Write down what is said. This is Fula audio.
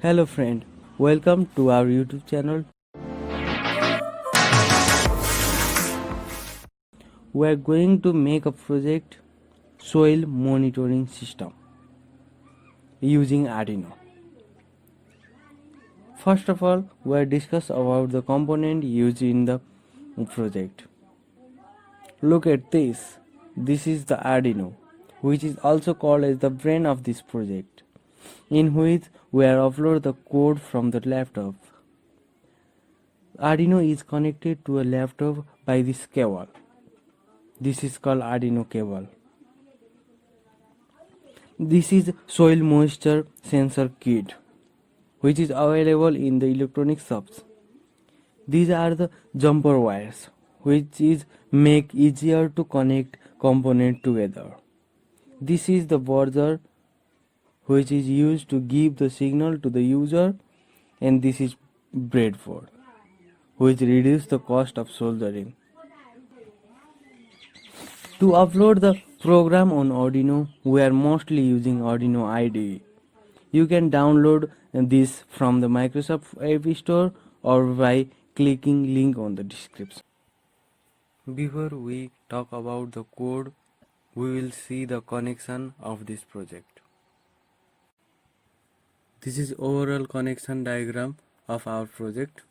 Hello friend, welcome to our YouTube channel. We are going to make a project soil monitoring system using Arduino. First of all, we will discuss about the component used in the project. Look at this. This is the Arduino, which is also called as the brain of this project, in which we are upload the code from the laptop. Arduino is connected to a laptop by this cable. This is called Arduino cable. This is soil moisture sensor kit, which is available in the electronic shops. These are the jumper wires, which is make easier to connect component together. This is the buzzer, which is used to give the signal to the user, and this is breadboard, which reduce the cost of soldering. To upload the program on Arduino, we are mostly using Arduino IDE. You can download this from the Microsoft App Store or by clicking link on the description. Before we talk about the code, we will see the connection of this project. This is overall connection diagram of our project.